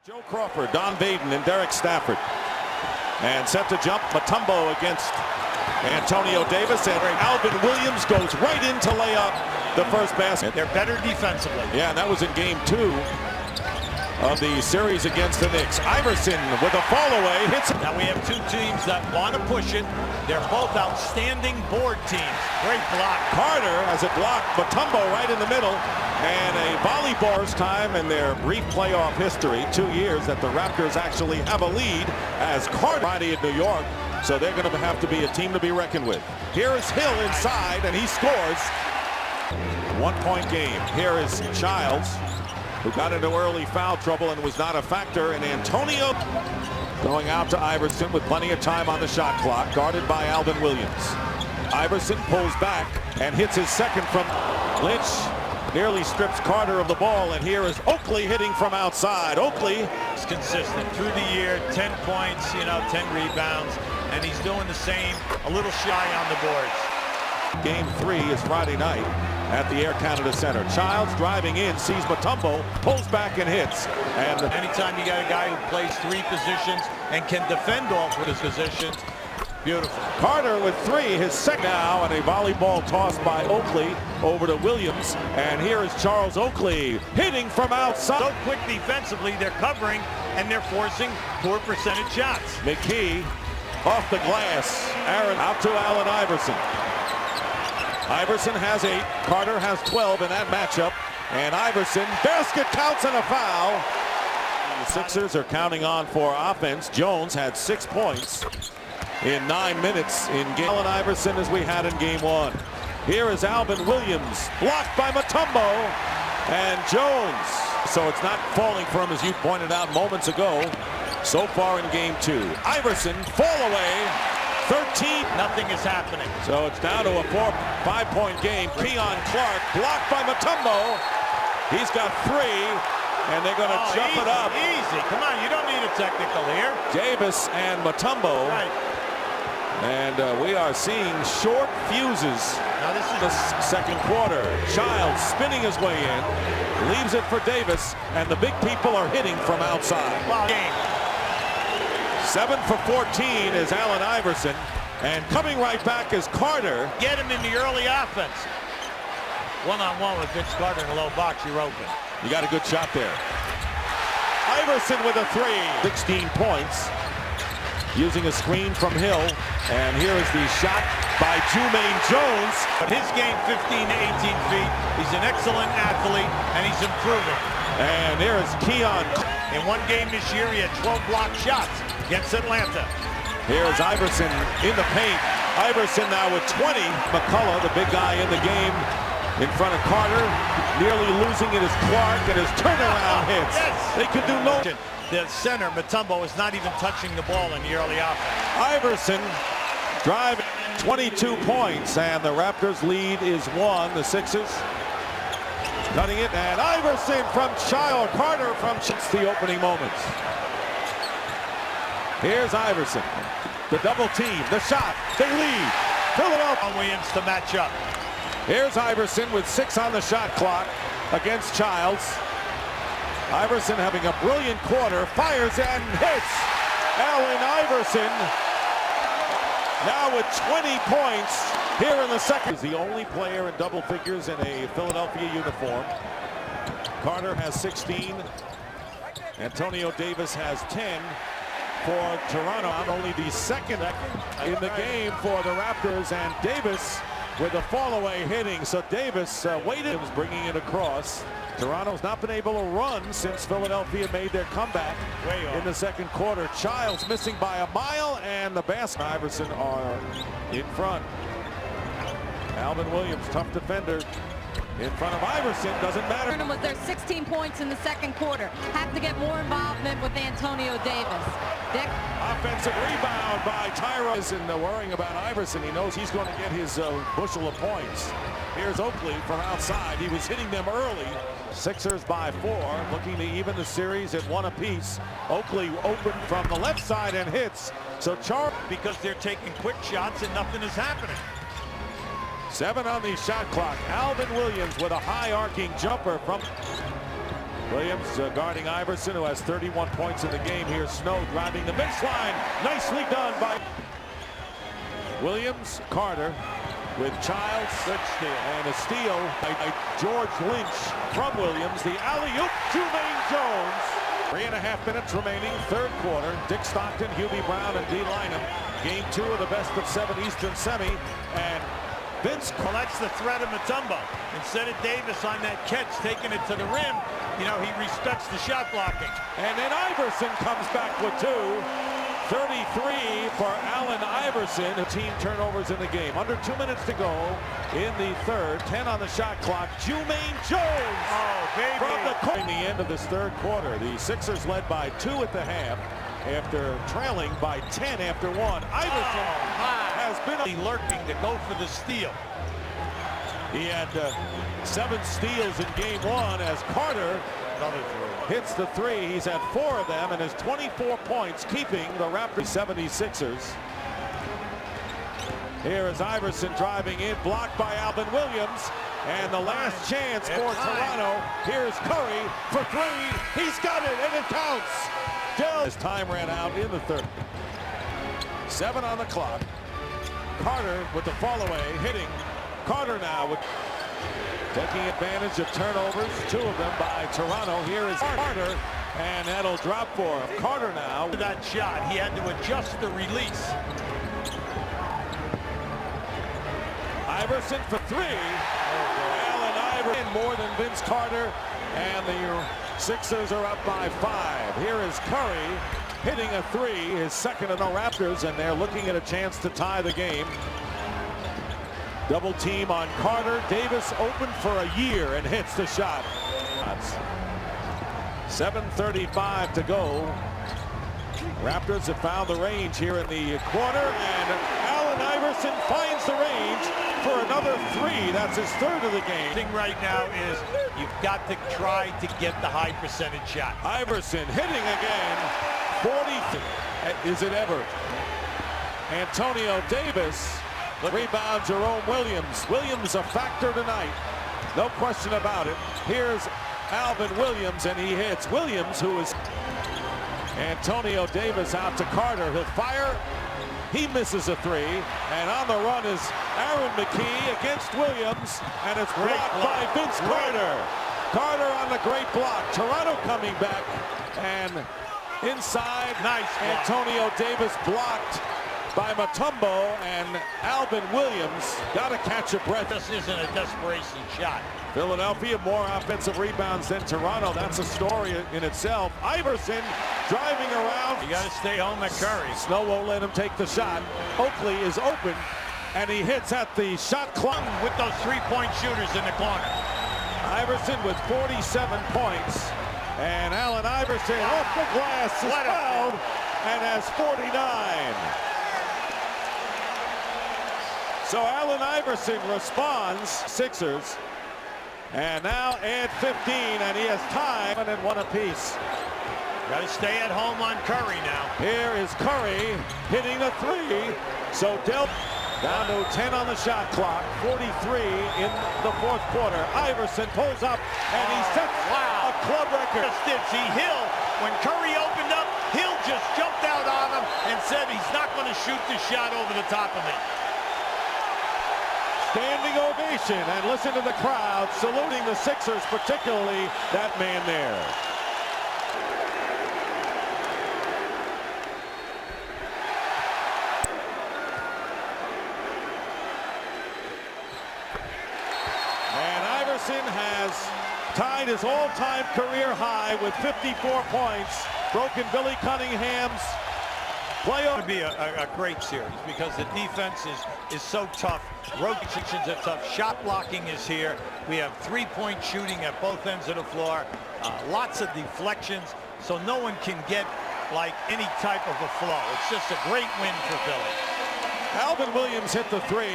Joe Crawford, Don Baden, and Derek Stafford. And set to jump, Mutombo against Antonio Davis, and Alvin Williams goes right in to lay up the first basket. They're better defensively. Yeah, and that was in game 2 of the series against the Knicks. Iverson with a fall away hits it. Now we have two teams that want to push it. They're both outstanding board teams. Great block. Carter has it blocked, Mutombo right in the middle, and a volleyball's time in their brief playoff history, 2 years that the Raptors actually have a lead as Carter Friday in New York. So they're going to have to be a team to be reckoned with. Here is Hill inside, and he scores. 1-point game. Here is Childs, who got into early foul trouble and was not a factor. And Antonio going out to Iverson with plenty of time on the shot clock, guarded by Alvin Williams. Iverson pulls back and hits his second from Lynch. Nearly strips Carter of the ball, and here is Oakley hitting from outside. Oakley is consistent through the year, 10 points, 10 rebounds, and he's doing the same, a little shy on the boards. Game 3 is Friday night at the Air Canada Center. Childs driving in, sees Mutombo, pulls back and hits. And anytime you got a guy who plays 3 positions and can defend off with his positions, beautiful. Carter with 3, his second now, and a volleyball toss by Oakley over to Williams. And here is Charles Oakley hitting from outside. So quick defensively, they're covering and they're forcing poor percentage shots. McKee off the glass. Aaron out to Allen Iverson. Iverson has 8, Carter has 12 in that matchup. And Iverson, basket counts and a foul. The Sixers are counting on for offense. Jones had 6 points in 9 minutes in game. Allen Iverson as we had in game 1. Here is Alvin Williams, blocked by Mutombo and Jones. So it's not falling for him, as you pointed out moments ago, so far in game 2. Iverson, fall away, 13. Nothing is happening. So it's down to a 5-point game. Keon Clark, blocked by Mutombo. He's got 3, and they're going to jump it up. Easy, come on, you don't need a technical here. Davis and Mutombo. Right. And we are seeing short fuses. Now this is the second quarter. Childs spinning his way in, leaves it for Davis, and the big people are hitting from outside. Wow. Game. 7 for 14 is Allen Iverson, and coming right back is Carter. Get him in the early offense. One-on-one with Vince Carter in the low box, you're open. You got a good shot there. Iverson with a 3, 16 points. Using a screen from Hill, and here is the shot by Jumaine Jones. But his game 15 to 18 feet. He's an excellent athlete, and he's improving. And here is Keon. In one game this year, he had 12 blocked shots against Atlanta. Here's Iverson in the paint. Iverson now with 20. McCullough, the big guy in the game, in front of Carter. Nearly losing it is Clark, and his turnaround hits. Yes. They could do no. The center, Mutombo, is not even touching the ball in the early offense. Iverson driving 22 points, and the Raptors lead is 1. The Sixers cutting it, and Iverson from Child, Carter from the opening moments. Here's Iverson, the double team, the shot, they lead. Philadelphia. Williams to match up. Here's Iverson with 6 on the shot clock against Childs. Iverson having a brilliant quarter, fires and hits. Allen Iverson now with 20 points here in the second. He's the only player in double figures in a Philadelphia uniform. Carter has 16. Antonio Davis has 10 for Toronto. Only the second in the game for the Raptors, and Davis with a fall-away hitting. So Davis waited, was bringing it across. Toronto's not been able to run since Philadelphia made their comeback in the second quarter. Childs missing by a mile, and the basket. Iverson are in front. Alvin Williams, tough defender, in front of Iverson. Doesn't matter. Was there 16 points in the second quarter? Have to get more involvement with Antonio Davis. Dick? Offensive rebound by Tyra. And worrying about Iverson. He knows he's going to get his bushel of points. Here's Oakley from outside. He was hitting them early. Sixers by 4, looking to even the series at 1 apiece. Oakley open from the left side and hits. So because they're taking quick shots and nothing is happening. 7 on the shot clock. Alvin Williams with a high arcing jumper from Williams guarding Iverson, who has 31 points in the game. Here's Snow driving the baseline. Nicely done by Williams. Carter with Childs. Good steal. And a steal by George Lynch from Williams. The alley-oop to Jermaine Jones. 3.5 minutes remaining, third quarter. Dick Stockton, Hubie Brown, and D. Lynam. Game 2 of the best-of-7 Eastern semi. And Vince, well, that's the threat of Mutombo. Instead of Davis on that catch taking it to the rim, you know, he respects the shot blocking. And then Iverson comes back with 2. 33 for Allen Iverson. Team turnovers in the game. Under 2 minutes to go in the third. 10 on the shot clock. Jermaine Jones. Oh, baby. From the end of this third quarter. The Sixers led by 2 at the half after trailing by 10 after 1. Iverson has been lurking to go for the steal. He had 7 steals in game 1 as Carter hits the 3. He's had 4 of them and has 24 points, keeping the Raptors 76ers. Here is Iverson driving in, blocked by Alvin Williams. And the last chance for Toronto. Here's Curry for 3. He's got it, and it counts. His time ran out in the third. 7 on the clock. Carter with the fall away, hitting. Carter now with taking advantage of turnovers, 2 of them by Toronto. Here is Carter, and that'll drop for him. Carter now. That shot, he had to adjust the release. Iverson for 3. Allen Iverson more than Vince Carter, and the Sixers are up by 5. Here is Curry hitting a 3, his second of the Raptors, and they're looking at a chance to tie the game. Double team on Carter. Davis open for a year and hits the shot. 7:35 to go. Raptors have found the range here in the quarter, and Allen Iverson finds the range for another 3. That's his 3rd of the game. The thing right now is you've got to try to get the high percentage shot. Iverson hitting again. 40. Is it ever? Antonio Davis. Rebound Jerome Williams. Williams a factor tonight. No question about it. Here's Alvin Williams, and he hits. Williams, who is Antonio Davis out to Carter. He'll fire. He misses a 3. And on the run is Aaron McKee against Williams. And it's blocked by Vince Carter. Carter on the great block. Toronto coming back. And inside, nice block. Antonio Davis blocked by Mutombo, and Alvin Williams got to catch a breath. This isn't a desperation shot. Philadelphia more offensive rebounds than Toronto. That's a story in itself. Iverson driving around. You got to stay home at Curry. Snow won't let him take the shot. Oakley is open, and he hits at the shot clock with those 3-point shooters in the corner. Iverson with 47 points, and Allen Iverson off the glass is fouled and has 49. So Allen Iverson responds. Sixers. And now add 15, and he has time and 1 apiece. Got to stay at home on Curry now. Here is Curry hitting the 3. So Del down to 10 on the shot clock. 43 in the fourth quarter. Iverson pulls up, and he sets a club record. See, Hill, when Curry opened up, Hill just jumped out on him and said he's not going to shoot the shot over the top of me. Standing ovation, and listen to the crowd saluting the Sixers, particularly that man there. And Iverson has tied his all-time career high with 54 points, broken Billy Cunningham's playoff. It would be a great series because the defense is so tough. Rotations are tough. Shot blocking is here. We have 3-point shooting at both ends of the floor. Lots of deflections, so no one can get like any type of a flow. It's just a great win for Philly. Alvin Williams hit the 3.